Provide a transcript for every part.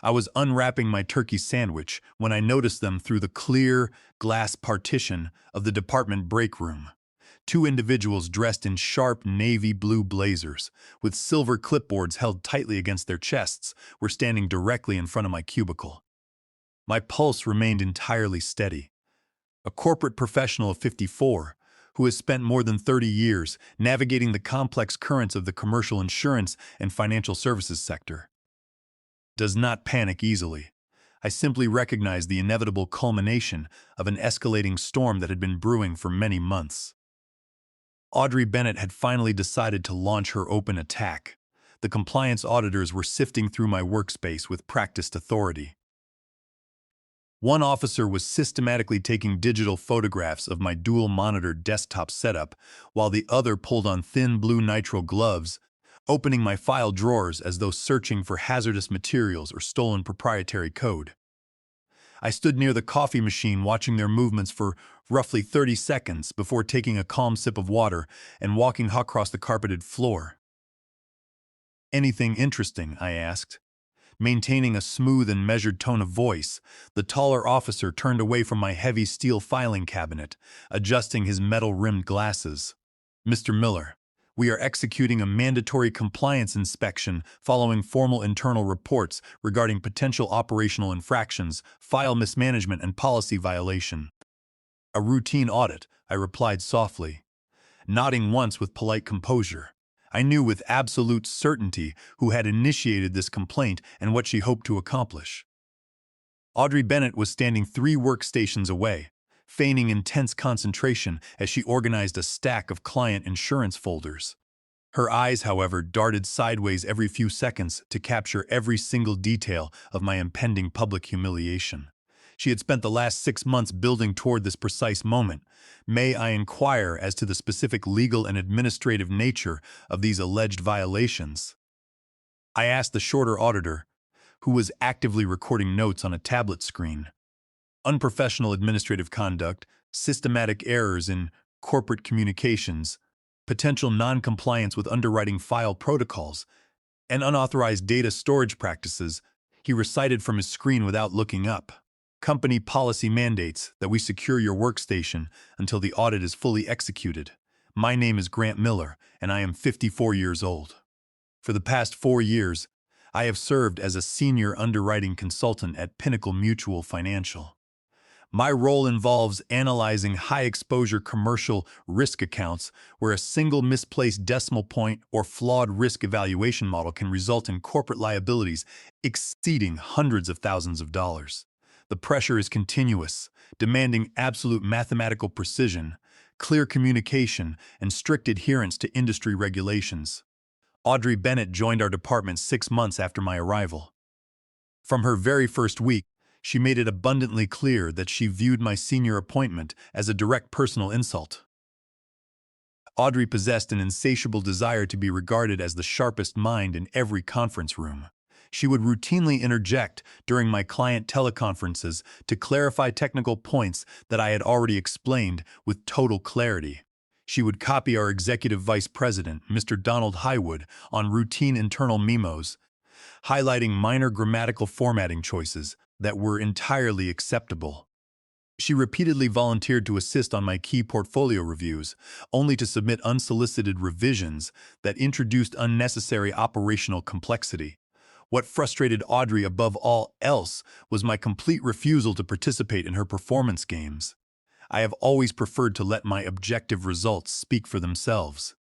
I was unwrapping my turkey sandwich when I noticed them through the clear glass partition of the department break room. Two individuals dressed in sharp navy blue blazers, with silver clipboards held tightly against their chests, were standing directly in front of my cubicle. My pulse remained entirely steady. A corporate professional of 54, who has spent more than 30 years navigating the complex currents of the commercial insurance and financial services sector, does not panic easily. I simply recognized the inevitable culmination of an escalating storm that had been brewing for many months. Audrey Bennett had finally decided to launch her open attack. The compliance auditors were sifting through my workspace with practiced authority. One officer was systematically taking digital photographs of my dual-monitor desktop setup, while the other pulled on thin blue nitrile gloves, opening my file drawers as though searching for hazardous materials or stolen proprietary code. I stood near the coffee machine watching their movements for roughly 30 seconds before taking a calm sip of water and walking across the carpeted floor. "Anything interesting?" I asked. Maintaining a smooth and measured tone of voice, the taller officer turned away from my heavy steel filing cabinet, adjusting his metal-rimmed glasses. "Mr. Miller, we are executing a mandatory compliance inspection following formal internal reports regarding potential operational infractions, file mismanagement, and policy violation." "A routine audit," I replied softly, nodding once with polite composure. I knew with absolute certainty who had initiated this complaint and what she hoped to accomplish. Audrey Bennett was standing 3 workstations away, feigning intense concentration as she organized a stack of client insurance folders. Her eyes, however, darted sideways every few seconds to capture every single detail of my impending public humiliation. She had spent the last 6 months building toward this precise moment. May I inquire as to the specific legal and administrative nature of these alleged violations? I asked the shorter auditor, who was actively recording notes on a tablet screen. "Unprofessional administrative conduct, systematic errors in corporate communications, potential non-compliance with underwriting file protocols, and unauthorized data storage practices," he recited from his screen without looking up. "Company policy mandates that we secure your workstation until the audit is fully executed. My name is Grant Miller, and I am 54 years old. For the past 4 years, I have served as a senior underwriting consultant at Pinnacle Mutual Financial. My role involves analyzing high-exposure commercial risk accounts where a single misplaced decimal point or flawed risk evaluation model can result in corporate liabilities exceeding hundreds of thousands of dollars. The pressure is continuous, demanding absolute mathematical precision, clear communication, and strict adherence to industry regulations." Audrey Bennett joined our department 6 months after my arrival. From her very first week, she made it abundantly clear that she viewed my senior appointment as a direct personal insult. Audrey possessed an insatiable desire to be regarded as the sharpest mind in every conference room. She would routinely interject during my client teleconferences to clarify technical points that I had already explained with total clarity. She would copy our executive vice president, Mr. Donald Highwood, on routine internal memos, highlighting minor grammatical formatting choices that were entirely acceptable. She repeatedly volunteered to assist on my key portfolio reviews, only to submit unsolicited revisions that introduced unnecessary operational complexity. What frustrated Audrey above all else was my complete refusal to participate in her performance games. I have always preferred to let my objective results speak for themselves.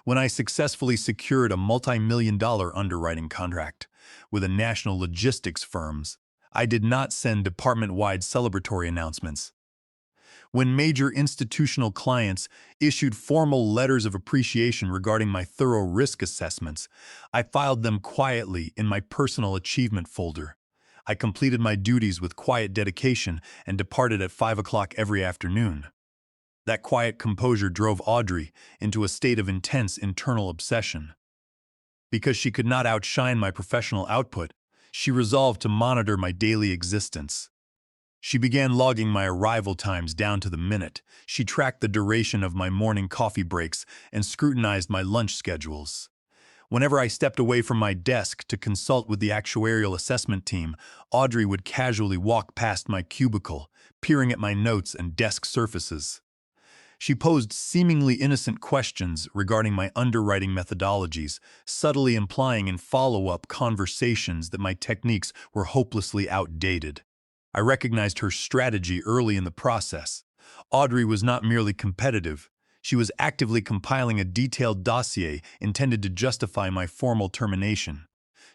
When I successfully secured a multi-million-dollar underwriting contract with a national logistics firms, I did not send department-wide celebratory announcements. When major institutional clients issued formal letters of appreciation regarding my thorough risk assessments, I filed them quietly in my personal achievement folder. I completed my duties with quiet dedication and departed at 5 o'clock every afternoon. That quiet composure drove Audrey into a state of intense internal obsession. Because she could not outshine my professional output, she resolved to monitor my daily existence. She began logging my arrival times down to the minute. She tracked the duration of my morning coffee breaks and scrutinized my lunch schedules. Whenever I stepped away from my desk to consult with the actuarial assessment team, Audrey would casually walk past my cubicle, peering at my notes and desk surfaces. She posed seemingly innocent questions regarding my underwriting methodologies, subtly implying in follow-up conversations that my techniques were hopelessly outdated. I recognized her strategy early in the process. Audrey was not merely competitive. She was actively compiling a detailed dossier intended to justify my formal termination.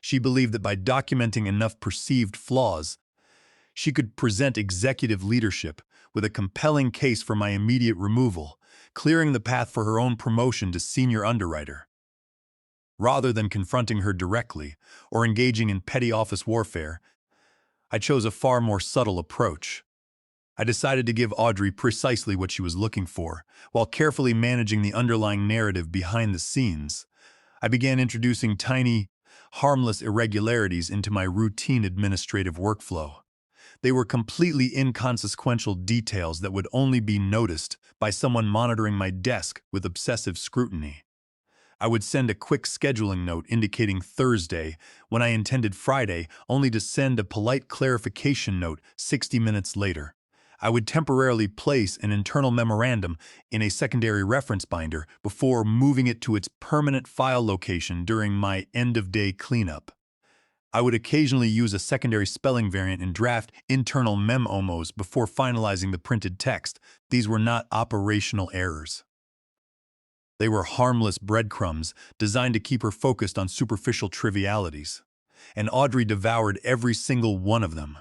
She believed that by documenting enough perceived flaws, she could present executive leadership with a compelling case for my immediate removal, clearing the path for her own promotion to senior underwriter. Rather than confronting her directly or engaging in petty office warfare, I chose a far more subtle approach. I decided to give Audrey precisely what she was looking for, while carefully managing the underlying narrative behind the scenes. I began introducing tiny, harmless irregularities into my routine administrative workflow. They were completely inconsequential details that would only be noticed by someone monitoring my desk with obsessive scrutiny. I would send a quick scheduling note indicating Thursday when I intended Friday, only to send a polite clarification note 60 minutes later. I would temporarily place an internal memorandum in a secondary reference binder before moving it to its permanent file location during my end-of-day cleanup. I would occasionally use a secondary spelling variant in draft internal memos before finalizing the printed text. These were not operational errors. They were harmless breadcrumbs designed to keep her focused on superficial trivialities. And Audrey devoured every single one of them.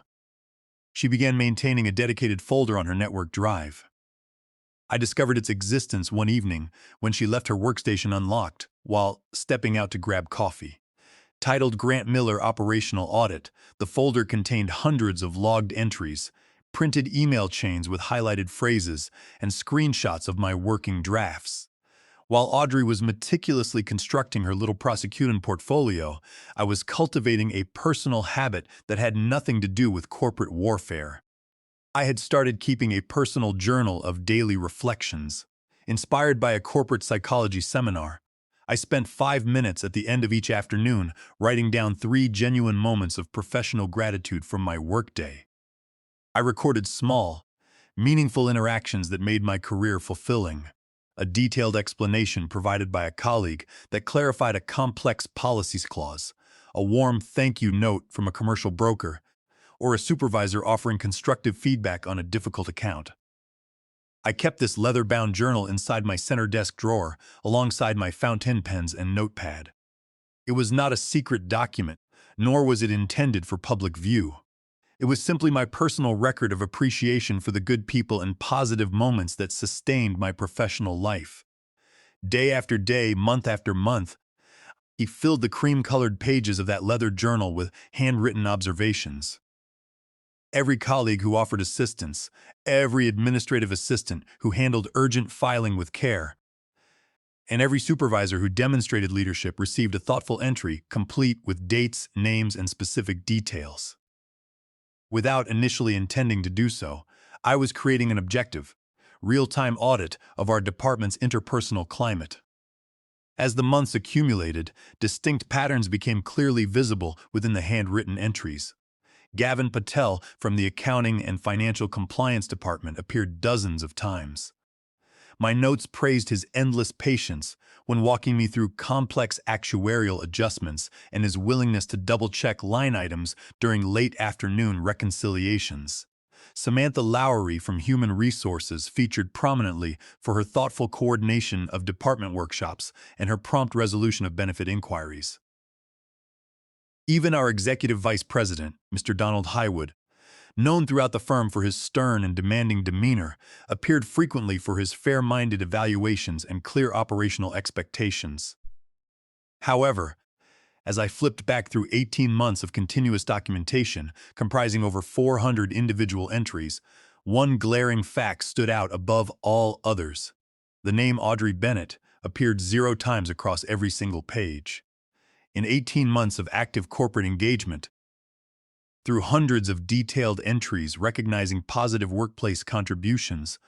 She began maintaining a dedicated folder on her network drive. I discovered its existence one evening when she left her workstation unlocked while stepping out to grab coffee. Titled Grant Miller Operational Audit, the folder contained hundreds of logged entries, printed email chains with highlighted phrases, and screenshots of my working drafts. While Audrey was meticulously constructing her little prosecuting portfolio, I was cultivating a personal habit that had nothing to do with corporate warfare. I had started keeping a personal journal of daily reflections. Inspired by a corporate psychology seminar, I spent 5 minutes at the end of each afternoon writing down 3 genuine moments of professional gratitude from my workday. I recorded small, meaningful interactions that made my career fulfilling. A detailed explanation provided by a colleague that clarified a complex policies clause, a warm thank you note from a commercial broker, or a supervisor offering constructive feedback on a difficult account. I kept this leather-bound journal inside my center desk drawer alongside my fountain pens and notepad. It was not a secret document, nor was it intended for public view. It was simply my personal record of appreciation for the good people and positive moments that sustained my professional life. Day after day, month after month, he filled the cream-colored pages of that leather journal with handwritten observations. Every colleague who offered assistance, every administrative assistant who handled urgent filing with care, and every supervisor who demonstrated leadership received a thoughtful entry complete with dates, names, and specific details. Without initially intending to do so, I was creating an objective, real-time audit of our department's interpersonal climate. As the months accumulated, distinct patterns became clearly visible within the handwritten entries. Gavin Patel from the Accounting and Financial Compliance Department appeared dozens of times. My notes praised his endless patience when walking me through complex actuarial adjustments and his willingness to double-check line items during late afternoon reconciliations. Samantha Lowery from Human Resources featured prominently for her thoughtful coordination of department workshops and her prompt resolution of benefit inquiries. Even our executive vice president, Mr. Donald Highwood, known throughout the firm for his stern and demanding demeanor, appeared frequently for his fair-minded evaluations and clear operational expectations. However, as I flipped back through 18 months of continuous documentation comprising over 400 individual entries, one glaring fact stood out above all others. The name Audrey Bennett appeared 0 times across every single page. In 18 months of active corporate engagement, through hundreds of detailed entries recognizing positive workplace contributions,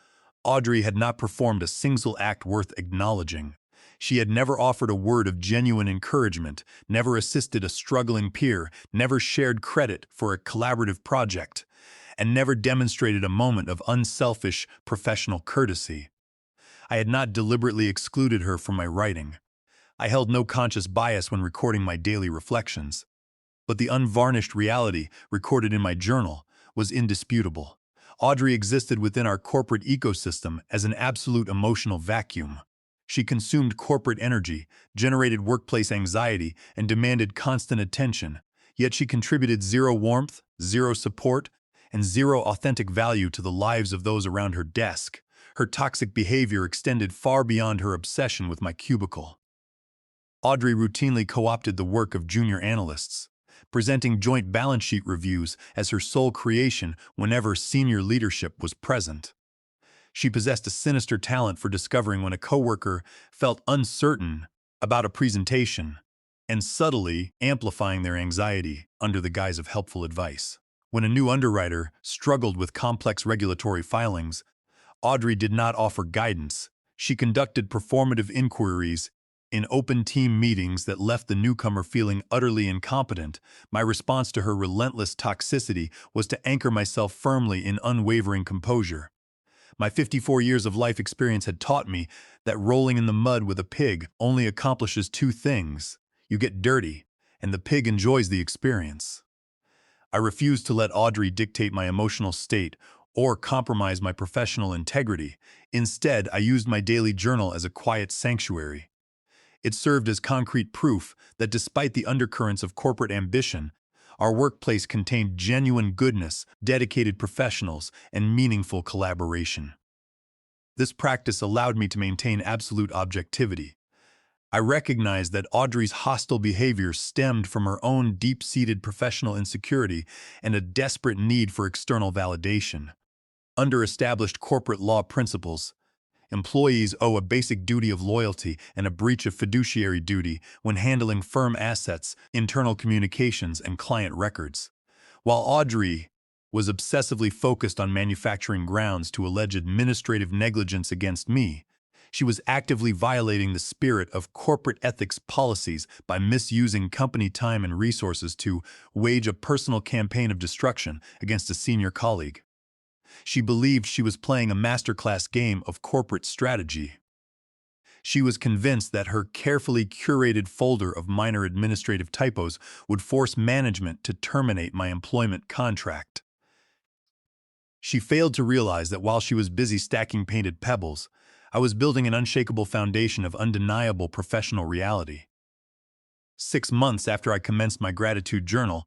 Audrey had not performed a single act worth acknowledging. She had never offered a word of genuine encouragement, never assisted a struggling peer, never shared credit for a collaborative project, and never demonstrated a moment of unselfish professional courtesy. I had not deliberately excluded her from my writing. I held no conscious bias when recording my daily reflections. But the unvarnished reality, recorded in my journal, was indisputable. Audrey existed within our corporate ecosystem as an absolute emotional vacuum. She consumed corporate energy, generated workplace anxiety, and demanded constant attention, yet she contributed zero warmth, zero support, and zero authentic value to the lives of those around her desk. Her toxic behavior extended far beyond her obsession with my cubicle. Audrey routinely co-opted the work of junior analysts, presenting joint balance sheet reviews as her sole creation whenever senior leadership was present. She possessed a sinister talent for discovering when a coworker felt uncertain about a presentation and subtly amplifying their anxiety under the guise of helpful advice. When a new underwriter struggled with complex regulatory filings, Audrey did not offer guidance. She conducted performative inquiries in open team meetings that left the newcomer feeling utterly incompetent. My response to her relentless toxicity was to anchor myself firmly in unwavering composure. My 54 years of life experience had taught me that rolling in the mud with a pig only accomplishes two things. You get dirty, and the pig enjoys the experience. I refused to let Audrey dictate my emotional state or compromise my professional integrity. Instead, I used my daily journal as a quiet sanctuary. It served as concrete proof that despite the undercurrents of corporate ambition, our workplace contained genuine goodness, dedicated professionals, and meaningful collaboration. This practice allowed me to maintain absolute objectivity. I recognized that Audrey's hostile behavior stemmed from her own deep-seated professional insecurity and a desperate need for external validation. Under established corporate law principles, employees owe a basic duty of loyalty and a breach of fiduciary duty when handling firm assets, internal communications, and client records. While Audrey was obsessively focused on manufacturing grounds to allege administrative negligence against me, she was actively violating the spirit of corporate ethics policies by misusing company time and resources to wage a personal campaign of destruction against a senior colleague. She believed she was playing a masterclass game of corporate strategy. She was convinced that her carefully curated folder of minor administrative typos would force management to terminate my employment contract. She failed to realize that while she was busy stacking painted pebbles, I was building an unshakable foundation of undeniable professional reality. 6 months after I commenced my gratitude journal,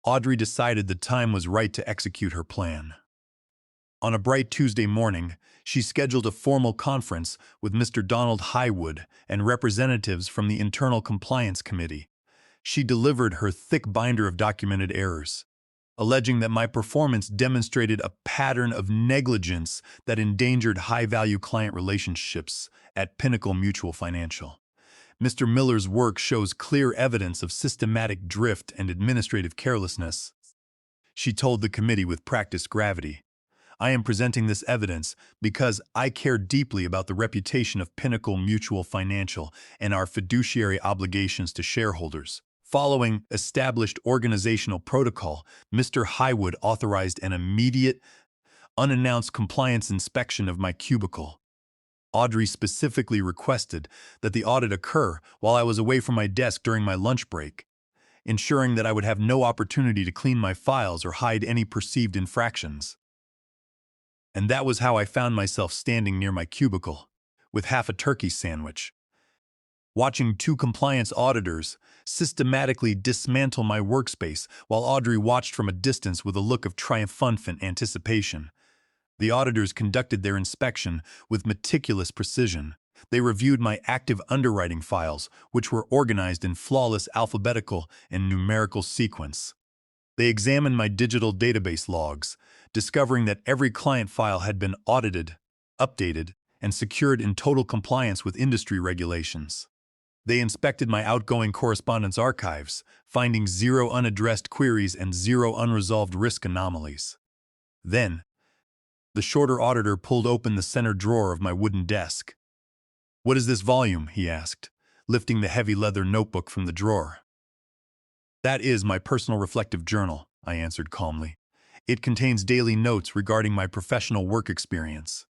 Audrey decided the time was right to execute her plan. On a bright Tuesday morning, she scheduled a formal conference with Mr. Donald Highwood and representatives from the Internal Compliance Committee. She delivered her thick binder of documented errors, alleging that my performance demonstrated a pattern of negligence that endangered high-value client relationships at Pinnacle Mutual Financial. Mr. Miller's work shows clear evidence of systematic drift and administrative carelessness. She told the committee with practiced gravity, "I am presenting this evidence because I care deeply about the reputation of Pinnacle Mutual Financial and our fiduciary obligations to shareholders." Following established organizational protocol, Mr. Highwood authorized an immediate, unannounced compliance inspection of my cubicle. Audrey specifically requested that the audit occur while I was away from my desk during my lunch break, ensuring that I would have no opportunity to clean my files or hide any perceived infractions. And that was how I found myself standing near my cubicle, with half a turkey sandwich, watching two compliance auditors systematically dismantle my workspace while Audrey watched from a distance with a look of triumphant anticipation. The auditors conducted their inspection with meticulous precision. They reviewed my active underwriting files, which were organized in flawless alphabetical and numerical sequence. They examined my digital database logs, discovering that every client file had been audited, updated, and secured in total compliance with industry regulations. They inspected my outgoing correspondence archives, finding 0 unaddressed queries and 0 unresolved risk anomalies. Then, the shorter auditor pulled open the center drawer of my wooden desk. "What is this volume?" he asked, lifting the heavy leather notebook from the drawer. "That is my personal reflective journal," I answered calmly. "It contains daily notes regarding my professional work experience."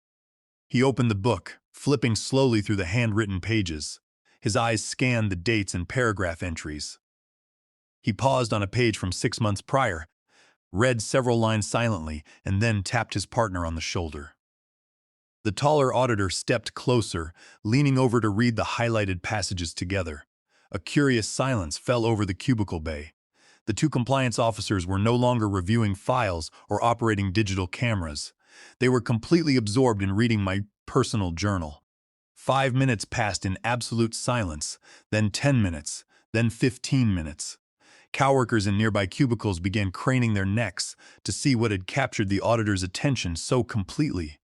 He opened the book, flipping slowly through the handwritten pages. His eyes scanned the dates and paragraph entries. He paused on a page from 6 months prior, read several lines silently, and then tapped his partner on the shoulder. The taller auditor stepped closer, leaning over to read the highlighted passages together. A curious silence fell over the cubicle bay. The two compliance officers were no longer reviewing files or operating digital cameras. They were completely absorbed in reading my personal journal. 5 minutes passed in absolute silence, then 10 minutes, then 15 minutes. Coworkers in nearby cubicles began craning their necks to see what had captured the auditor's attention so completely.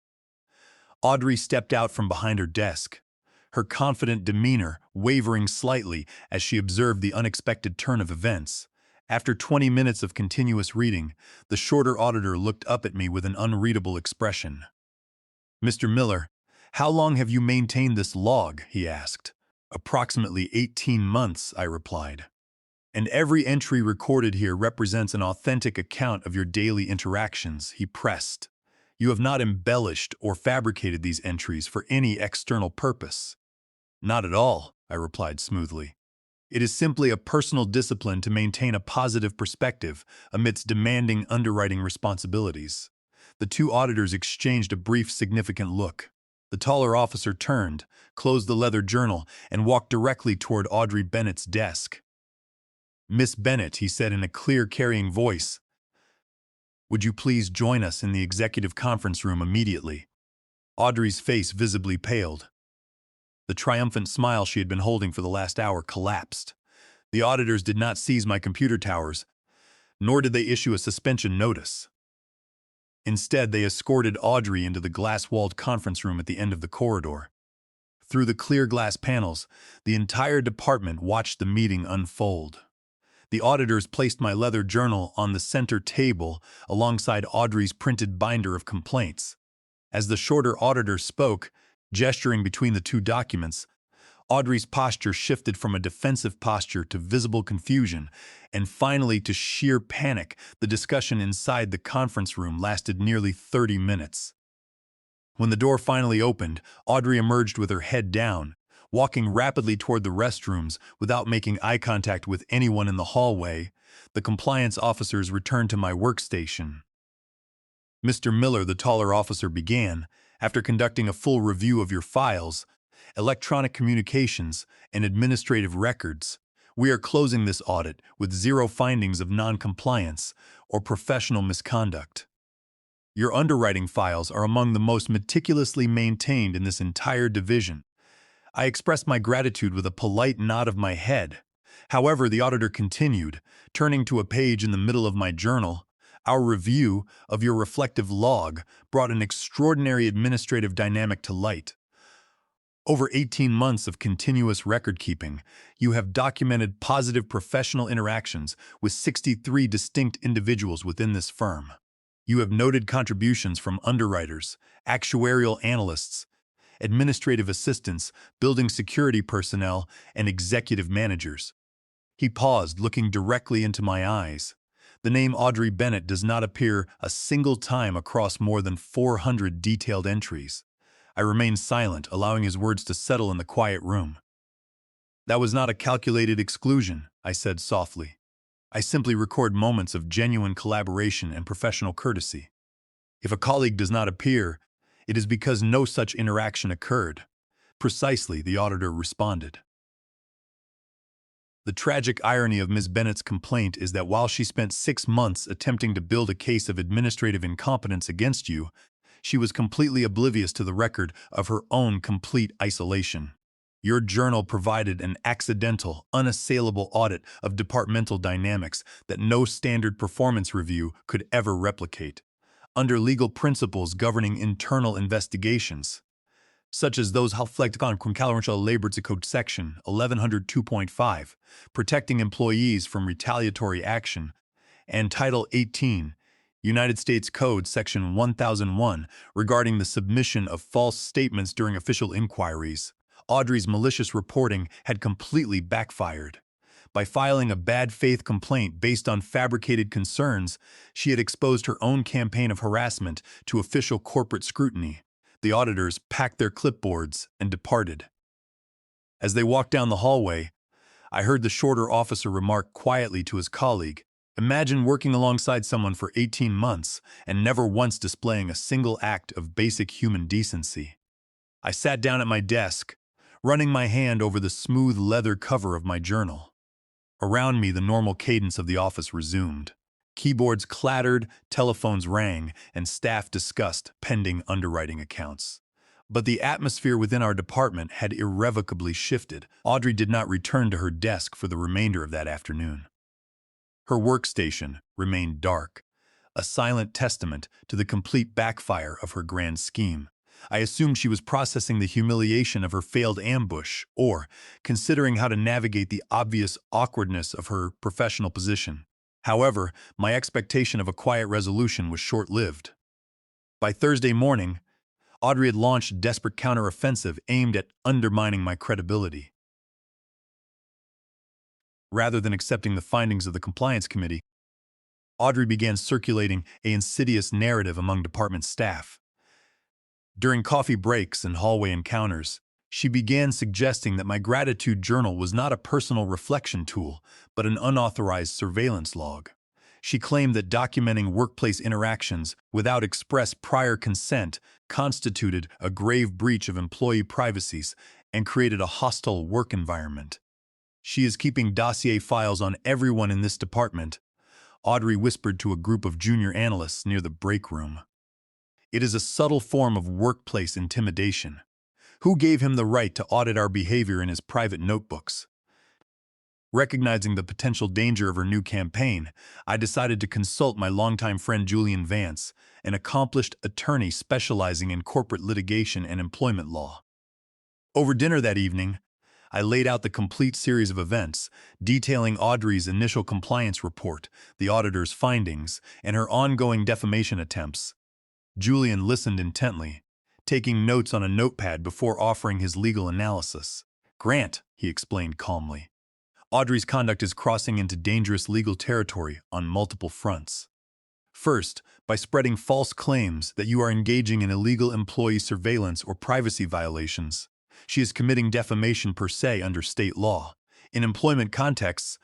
Audrey stepped out from behind her desk, her confident demeanor wavering slightly as she observed the unexpected turn of events. After 20 minutes of continuous reading, the shorter auditor looked up at me with an unreadable expression. "Mr. Miller, how long have you maintained this log?" he asked. "Approximately 18 months," I replied. "And every entry recorded here represents an authentic account of your daily interactions," he pressed. "You have not embellished or fabricated these entries for any external purpose." "Not at all," I replied smoothly. "It is simply a personal discipline to maintain a positive perspective amidst demanding underwriting responsibilities." The two auditors exchanged a brief, significant look. The taller officer turned, closed the leather journal, and walked directly toward Audrey Bennett's desk. "Miss Bennett," he said in a clear, carrying voice, "would you please join us in the executive conference room immediately?" Audrey's face visibly paled. The triumphant smile she had been holding for the last hour collapsed. The auditors did not seize my computer towers, nor did they issue a suspension notice. Instead, they escorted Audrey into the glass-walled conference room at the end of the corridor. Through the clear glass panels, the entire department watched the meeting unfold. The auditors placed my leather journal on the center table alongside Audrey's printed binder of complaints. As the shorter auditor spoke, gesturing between the two documents, Audrey's posture shifted from a defensive posture to visible confusion, and finally to sheer panic. The discussion inside the conference room lasted nearly 30 minutes. When the door finally opened, Audrey emerged with her head down, walking rapidly toward the restrooms without making eye contact with anyone in the hallway. The compliance officers returned to my workstation. "Mr. Miller," the taller officer began, "after conducting a full review of your files, electronic communications, and administrative records, we are closing this audit with 0 findings of non-compliance or professional misconduct. Your underwriting files are among the most meticulously maintained in this entire division." I expressed my gratitude with a polite nod of my head. However, the auditor continued, turning to a page in the middle of my journal. "Our review of your reflective log brought an extraordinary administrative dynamic to light. Over 18 months of continuous record-keeping, you have documented positive professional interactions with 63 distinct individuals within this firm. You have noted contributions from underwriters, actuarial analysts, administrative assistants, building security personnel, and executive managers." He paused, looking directly into my eyes. The name Audrey Bennett does not appear a single time across more than 400 detailed entries. I remained silent, allowing his words to settle in the quiet room. "That was not a calculated exclusion," I said softly. "I simply record moments of genuine collaboration and professional courtesy. If a colleague does not appear, it is because no such interaction occurred." "Precisely," the auditor responded. "The tragic irony of Ms. Bennett's complaint is that while she spent 6 months attempting to build a case of administrative incompetence against you, she was completely oblivious to the record of her own complete isolation. Your journal provided an accidental, unassailable audit of departmental dynamics that no standard performance review could ever replicate. Under legal principles governing internal investigations, such as those reflected on California Labor Code Section 1102.5, protecting employees from retaliatory action, and Title 18, United States Code Section 1001, regarding the submission of false statements during official inquiries, Audrey's malicious reporting had completely backfired. By filing a bad faith complaint based on fabricated concerns, she had exposed her own campaign of harassment to official corporate scrutiny. The auditors packed their clipboards and departed. As they walked down the hallway, I heard the shorter officer remark quietly to his colleague, "Imagine working alongside someone for 18 months and never once displaying a single act of basic human decency." I sat down at my desk, running my hand over the smooth leather cover of my journal. Around me, the normal cadence of the office resumed. Keyboards clattered, telephones rang, and staff discussed pending underwriting accounts. But the atmosphere within our department had irrevocably shifted. Audrey did not return to her desk for the remainder of that afternoon. Her workstation remained dark, a silent testament to the complete backfire of her grand scheme. I assumed she was processing the humiliation of her failed ambush or considering how to navigate the obvious awkwardness of her professional position. However, my expectation of a quiet resolution was short-lived. By Thursday morning, Audrey had launched a desperate counteroffensive aimed at undermining my credibility. Rather than accepting the findings of the compliance committee, Audrey began circulating an insidious narrative among department staff. During coffee breaks and hallway encounters, she began suggesting that my gratitude journal was not a personal reflection tool, but an unauthorized surveillance log. She claimed that documenting workplace interactions without express prior consent constituted a grave breach of employee privacy and created a hostile work environment. "She is keeping dossier files on everyone in this department," Audrey whispered to a group of junior analysts near the break room. "It is a subtle form of workplace intimidation. Who gave him the right to audit our behavior in his private notebooks?" Recognizing the potential danger of her new campaign, I decided to consult my longtime friend Julian Vance, an accomplished attorney specializing in corporate litigation and employment law. Over dinner that evening, I laid out the complete series of events, detailing Audrey's initial compliance report, the auditor's findings, and her ongoing defamation attempts. Julian listened intently, taking notes on a notepad before offering his legal analysis. "Grant," he explained calmly, "Audrey's conduct is crossing into dangerous legal territory on multiple fronts. First, by spreading false claims that you are engaging in illegal employee surveillance or privacy violations. She is committing defamation per se under state law. In employment contexts,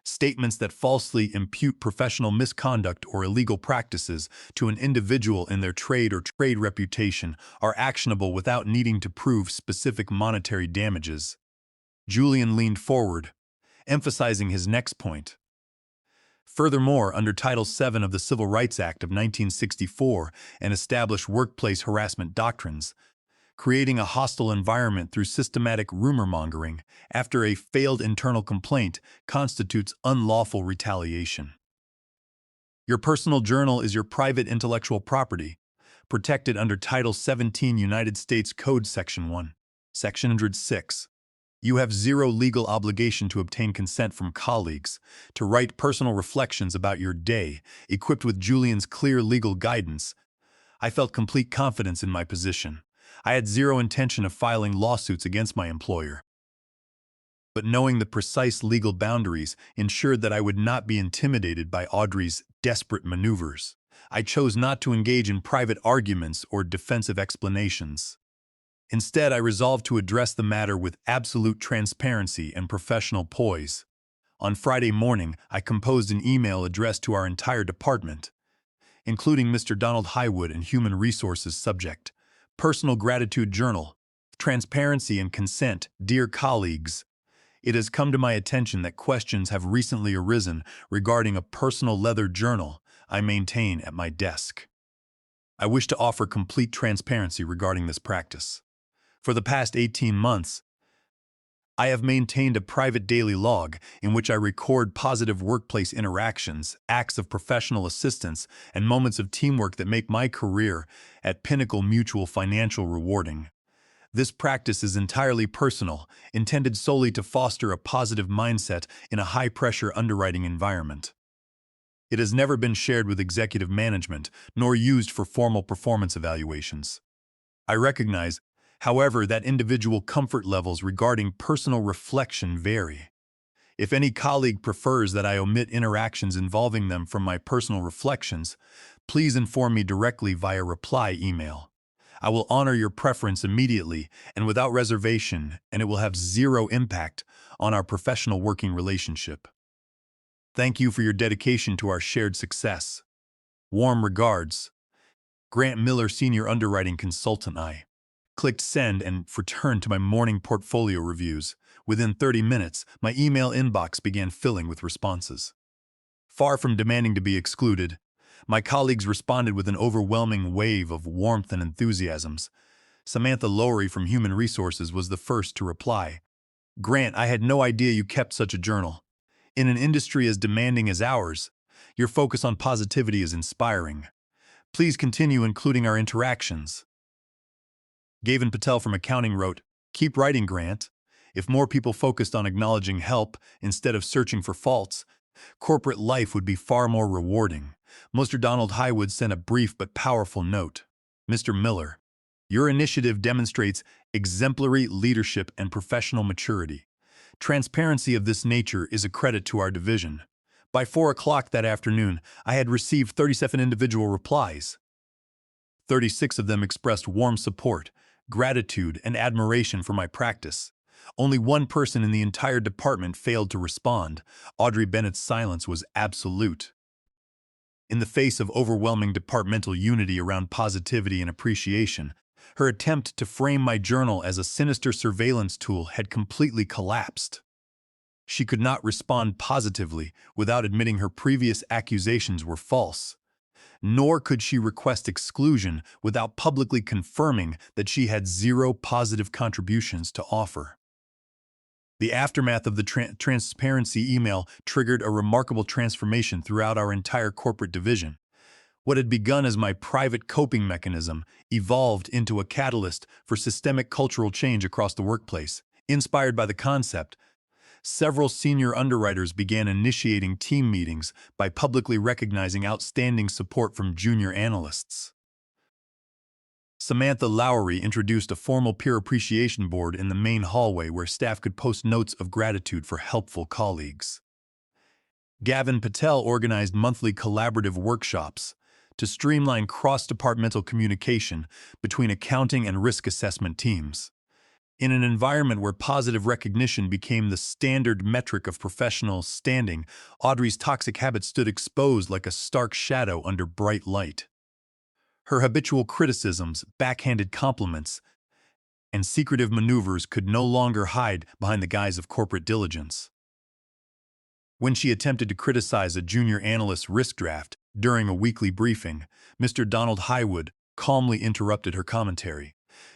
statements that falsely impute professional misconduct or illegal practices to an individual in their trade or trade reputation are actionable without needing to prove specific monetary damages." Julian leaned forward, emphasizing his next point. "Furthermore, under Title VII of the Civil Rights Act of 1964 and established workplace harassment doctrines, creating a hostile environment through systematic rumor-mongering after a failed internal complaint constitutes unlawful retaliation. Your personal journal is your private intellectual property, protected under Title 17 United States Code Section 1, Section 106. You have zero legal obligation to obtain consent from colleagues to write personal reflections about your day." Equipped with Julian's clear legal guidance, I felt complete confidence in my position. I had zero intention of filing lawsuits against my employer. But knowing the precise legal boundaries ensured that I would not be intimidated by Audrey's desperate maneuvers. I chose not to engage in private arguments or defensive explanations. Instead, I resolved to address the matter with absolute transparency and professional poise. On Friday morning, I composed an email addressed to our entire department, including Mr. Donald Highwood and Human Resources subject. "Personal Gratitude Journal. Transparency and Consent. Dear colleagues, it has come to my attention that questions have recently arisen regarding a personal leather journal I maintain at my desk. I wish to offer complete transparency regarding this practice. For the past 18 months, I have maintained a private daily log in which I record positive workplace interactions, acts of professional assistance, and moments of teamwork that make my career at Pinnacle Mutual financial rewarding. This practice is entirely personal, intended solely to foster a positive mindset in a high-pressure underwriting environment. It has never been shared with executive management, nor used for formal performance evaluations. I recognize, However, that individual comfort levels regarding personal reflection vary. If any colleague prefers that I omit interactions involving them from my personal reflections, please inform me directly via reply email. I will honor your preference immediately and without reservation, and it will have zero impact on our professional working relationship. Thank you for your dedication to our shared success. Warm regards, Grant Miller, Senior Underwriting Consultant. I clicked send and returned to my morning portfolio reviews. Within 30 minutes, my email inbox began filling with responses. Far from demanding to be excluded, my colleagues responded with an overwhelming wave of warmth and enthusiasms. Samantha Lowery from Human Resources was the first to reply. Grant, I had no idea you kept such a journal. In an industry as demanding as ours, your focus on positivity is inspiring. Please continue including our interactions. Gavin Patel from Accounting wrote, Keep writing, Grant. If more people focused on acknowledging help instead of searching for faults, corporate life would be far more rewarding. Mr. Donald Highwood sent a brief but powerful note. Mr. Miller, your initiative demonstrates exemplary leadership and professional maturity. Transparency of this nature is a credit to our division. By 4 o'clock that afternoon, I had received 37 individual replies. 36 of them expressed warm support, gratitude, and admiration for my practice. Only one person in the entire department failed to respond. Audrey Bennett's silence was absolute. In the face of overwhelming departmental unity around positivity and appreciation, her attempt to frame my journal as a sinister surveillance tool had completely collapsed. She could not respond positively without admitting her previous accusations were false. Nor could she request exclusion without publicly confirming that she had zero positive contributions to offer. The aftermath of the transparency email triggered a remarkable transformation throughout our entire corporate division. What had begun as my private coping mechanism evolved into a catalyst for systemic cultural change across the workplace. Inspired by the concept, several senior underwriters began initiating team meetings by publicly recognizing outstanding support from junior analysts. Samantha Lowery introduced a formal peer appreciation board in the main hallway where staff could post notes of gratitude for helpful colleagues. Gavin Patel organized monthly collaborative workshops to streamline cross-departmental communication between accounting and risk assessment teams. In an environment where positive recognition became the standard metric of professional standing, Audrey's toxic habit stood exposed like a stark shadow under bright light. Her habitual criticisms, backhanded compliments, and secretive maneuvers could no longer hide behind the guise of corporate diligence. When she attempted to criticize a junior analyst's risk draft during a weekly briefing, Mr. Donald Highwood calmly interrupted her commentary.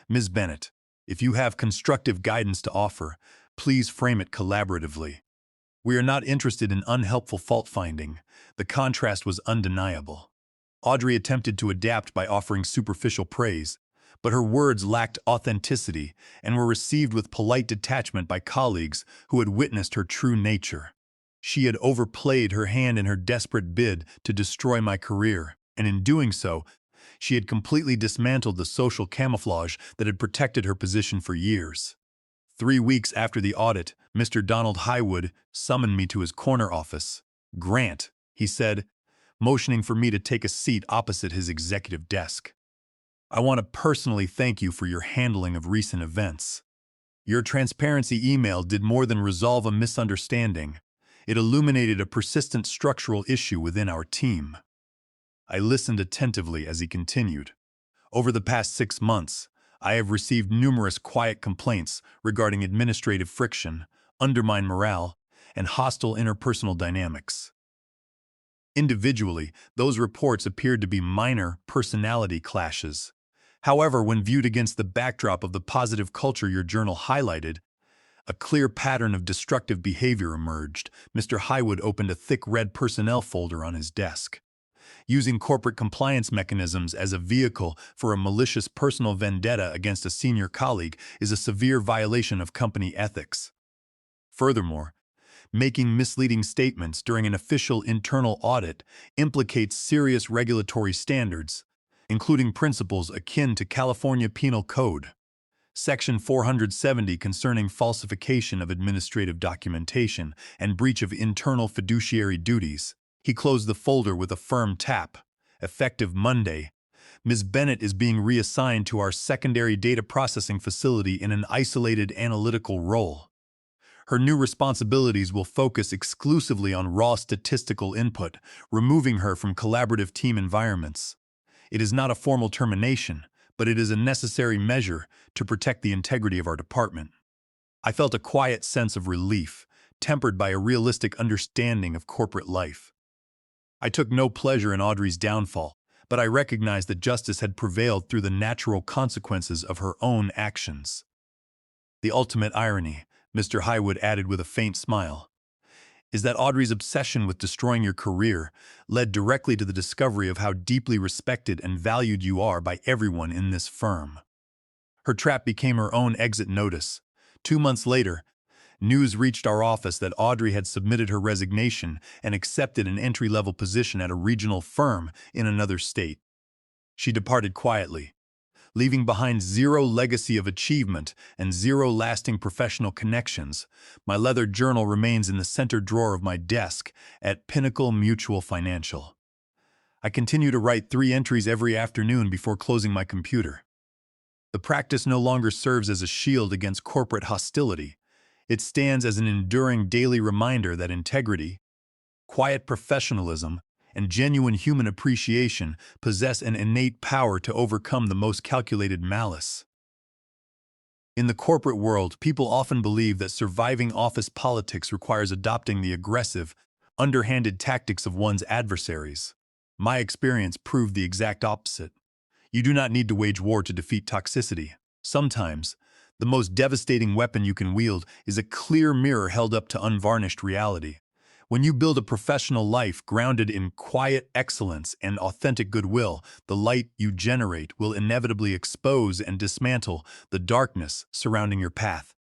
Ms. Bennett, if you have constructive guidance to offer, please frame it collaboratively. We are not interested in unhelpful fault-finding. The contrast was undeniable. Audrey attempted to adapt by offering superficial praise, but her words lacked authenticity and were received with polite detachment by colleagues who had witnessed her true nature. She had overplayed her hand in her desperate bid to destroy my career, and in doing so, she had completely dismantled the social camouflage that had protected her position for years. 3 weeks after the audit, Mr. Donald Highwood summoned me to his corner office. Grant, he said, motioning for me to take a seat opposite his executive desk. I want to personally thank you for your handling of recent events. Your transparency email did more than resolve a misunderstanding. It illuminated a persistent structural issue within our team. I listened attentively as he continued. Over the past 6 months, I have received numerous quiet complaints regarding administrative friction, undermined morale, and hostile interpersonal dynamics. Individually, those reports appeared to be minor personality clashes. However, when viewed against the backdrop of the positive culture your journal highlighted, a clear pattern of destructive behavior emerged. Mr. Highwood opened a thick red personnel folder on his desk. Using corporate compliance mechanisms as a vehicle for a malicious personal vendetta against a senior colleague is a severe violation of company ethics. Furthermore, making misleading statements during an official internal audit implicates serious regulatory standards, including principles akin to California Penal Code. Section 470 concerning falsification of administrative documentation and breach of internal fiduciary duties. He closed the folder with a firm tap. Effective Monday, Ms. Bennett is being reassigned to our secondary data processing facility in an isolated analytical role. Her new responsibilities will focus exclusively on raw statistical input, removing her from collaborative team environments. It is not a formal termination, but it is a necessary measure to protect the integrity of our department. I felt a quiet sense of relief, tempered by a realistic understanding of corporate life. I took no pleasure in Audrey's downfall, but I recognized that justice had prevailed through the natural consequences of her own actions. The ultimate irony, Mr. Highwood added with a faint smile, is that Audrey's obsession with destroying your career led directly to the discovery of how deeply respected and valued you are by everyone in this firm. Her trap became her own exit notice. 2 months later, news reached our office that Audrey had submitted her resignation and accepted an entry-level position at a regional firm in another state. She departed quietly, leaving behind zero legacy of achievement and zero lasting professional connections. My leather journal remains in the center drawer of my desk at Pinnacle Mutual Financial. I continue to write 3 entries every afternoon before closing my computer. The practice no longer serves as a shield against corporate hostility. It stands as an enduring daily reminder that integrity, quiet professionalism, and genuine human appreciation possess an innate power to overcome the most calculated malice. In the corporate world, people often believe that surviving office politics requires adopting the aggressive, underhanded tactics of one's adversaries. My experience proved the exact opposite. You do not need to wage war to defeat toxicity. Sometimes, the most devastating weapon you can wield is a clear mirror held up to unvarnished reality. When you build a professional life grounded in quiet excellence and authentic goodwill, the light you generate will inevitably expose and dismantle the darkness surrounding your path.